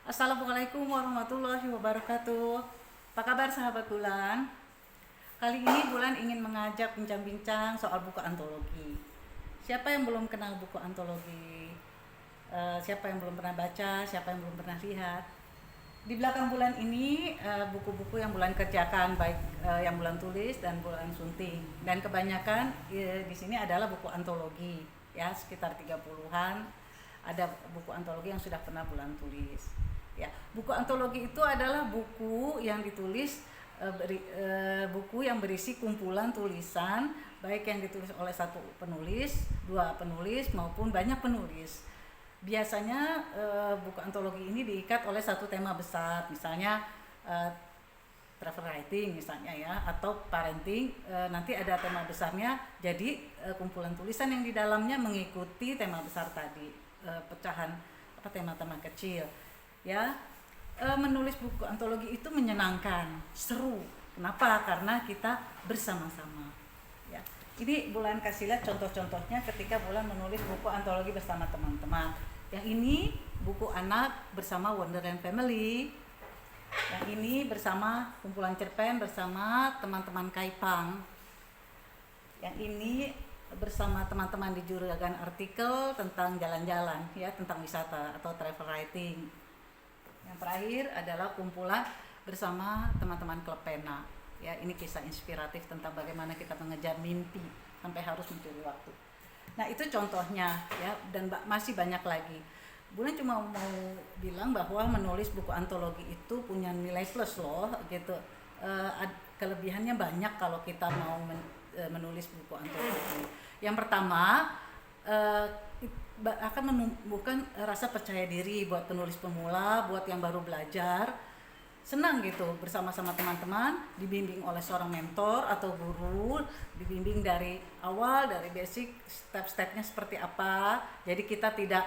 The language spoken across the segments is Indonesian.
Assalamualaikum warahmatullahi wabarakatuh. Apa kabar sahabat Bulan? Kali ini Bulan ingin mengajak bincang-bincang soal buku antologi. Siapa yang belum kenal buku antologi? Siapa yang belum pernah baca? Siapa yang belum pernah lihat? Di belakang Bulan ini buku-buku yang Bulan kerjakan, baik yang Bulan tulis dan Bulan sunting. Dan kebanyakan di sini adalah buku antologi, ya sekitar 30-an. Ada buku antologi yang sudah pernah Bulan tulis. Ya, buku antologi itu adalah buku yang ditulis buku yang berisi kumpulan tulisan, baik yang ditulis oleh satu penulis, dua penulis maupun banyak penulis. Biasanya buku antologi ini diikat oleh satu tema besar, misalnya travel writing misalnya ya, atau parenting. Nanti ada tema besarnya, jadi kumpulan tulisan yang di dalamnya mengikuti tema besar tadi, pecahan tema-tema kecil. Ya, menulis buku antologi itu menyenangkan, seru. Kenapa? Karena kita bersama-sama. Ya, ini Bulan kasih lihat contoh-contohnya ketika Bulan menulis buku antologi bersama teman-teman. Yang ini buku anak bersama Wonderland Family. Yang ini bersama kumpulan cerpen bersama teman-teman Kaipang. Yang ini bersama teman-teman di Juragan Artikel tentang jalan-jalan, ya, tentang wisata atau travel writing. Yang terakhir adalah kumpulan bersama teman-teman Klub Pena. Ya, ini kisah inspiratif tentang bagaimana kita mengejar mimpi sampai harus mencuri waktu. Nah, itu contohnya ya, dan masih banyak lagi. Bulan cuma mau bilang bahwa menulis buku antologi itu punya nilai plus loh gitu. Kelebihannya banyak kalau kita mau menulis buku antologi. Yang pertama, akan menumbuhkan rasa percaya diri buat penulis pemula, buat yang baru belajar. Senang gitu bersama-sama teman-teman, dibimbing oleh seorang mentor atau guru, dibimbing dari awal, dari basic, step-stepnya seperti apa. Jadi kita tidak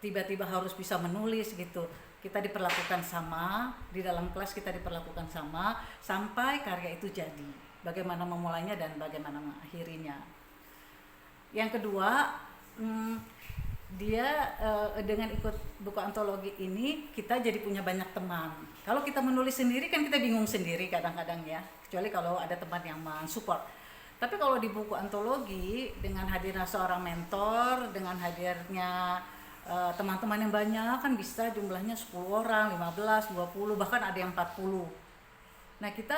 tiba-tiba harus bisa menulis gitu. Kita diperlakukan sama, di dalam kelas kita diperlakukan sama, sampai karya itu jadi. Bagaimana memulainya dan bagaimana mengakhirinya. Yang kedua, dia dengan ikut buku antologi ini kita jadi punya banyak teman. Kalau kita menulis sendiri kan kita bingung sendiri kadang-kadang ya, kecuali kalau ada teman yang mensupport. Tapi kalau di buku antologi dengan hadirnya seorang mentor, dengan hadirnya teman-teman yang banyak, kan bisa jumlahnya 10 orang, 15, 20, bahkan ada yang 40. Nah, kita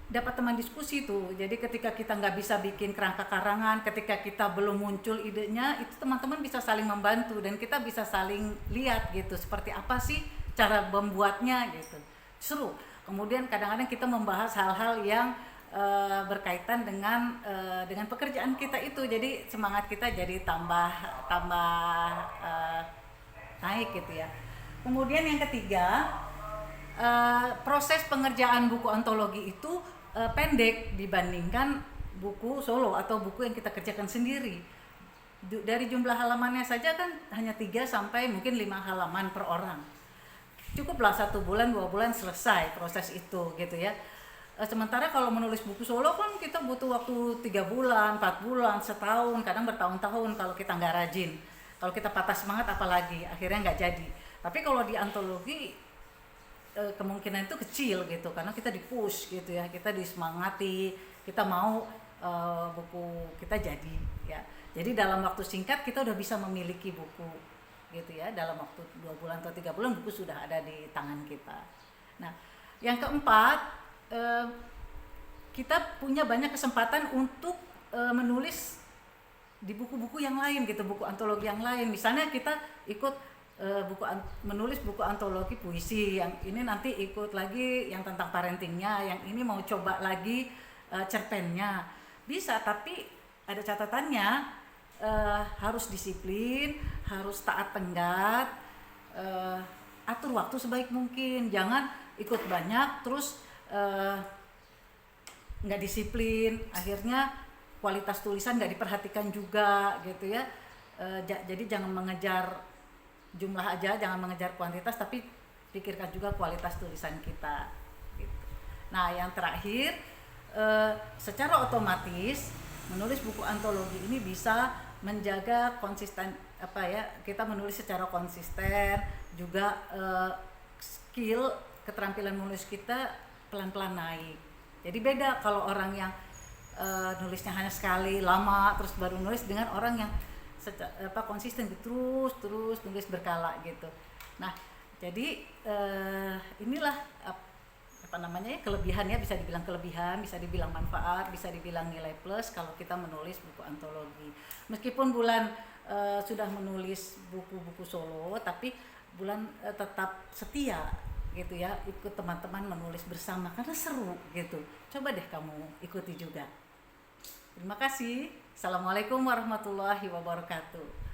dapat teman diskusi tuh. Jadi ketika kita nggak bisa bikin kerangka karangan, ketika kita belum muncul idenya, itu teman-teman bisa saling membantu dan kita bisa saling lihat gitu seperti apa sih cara membuatnya gitu. Seru. Kemudian kadang-kadang kita membahas hal-hal yang berkaitan dengan pekerjaan kita itu. Jadi semangat kita jadi tambah naik gitu ya. Kemudian yang ketiga, proses pengerjaan buku antologi itu pendek dibandingkan buku solo atau buku yang kita kerjakan sendiri. Dari jumlah halamannya saja kan hanya 3 sampai mungkin 5 halaman per orang. Cukuplah 1 bulan 2 bulan selesai proses itu gitu ya. Sementara kalau menulis buku solo kan kita butuh waktu 3 bulan, 4 bulan, setahun, kadang bertahun-tahun kalau kita nggak rajin. Kalau kita patah semangat apalagi, akhirnya nggak jadi. Tapi kalau di antologi kemungkinan itu kecil gitu, karena kita di-push gitu ya, kita disemangati, kita mau buku kita jadi ya. Jadi dalam waktu singkat kita udah bisa memiliki buku gitu ya, dalam waktu 2 bulan atau 3 bulan buku sudah ada di tangan kita. Nah, yang keempat, kita punya banyak kesempatan untuk menulis di buku-buku yang lain gitu, buku antologi yang lain. Misalnya kita ikut menulis buku antologi puisi, yang ini nanti ikut lagi yang tentang parentingnya, yang ini mau coba lagi cerpennya. Bisa, tapi ada catatannya, harus disiplin, harus taat tenggat, atur waktu sebaik mungkin, jangan ikut banyak terus nggak disiplin, akhirnya kualitas tulisan nggak diperhatikan juga gitu ya. Jadi jangan mengejar jumlah aja, jangan mengejar kuantitas, tapi pikirkan juga kualitas tulisan kita gitu. Nah, yang terakhir, secara otomatis menulis buku antologi ini bisa menjaga konsisten kita menulis secara konsisten, juga skill keterampilan menulis kita pelan-pelan naik. Jadi beda kalau orang yang nulisnya hanya sekali lama terus baru nulis, dengan orang yang konsisten terus nulis berkala gitu. Nah, jadi inilah kelebihan, ya, bisa dibilang kelebihan, bisa dibilang manfaat, bisa dibilang nilai plus kalau kita menulis buku antologi. Meskipun Bulan sudah menulis buku-buku solo, tapi Bulan tetap setia gitu ya, ikut teman-teman menulis bersama karena seru gitu. Coba deh kamu ikuti juga. Terima kasih. Assalamualaikum warahmatullahi wabarakatuh.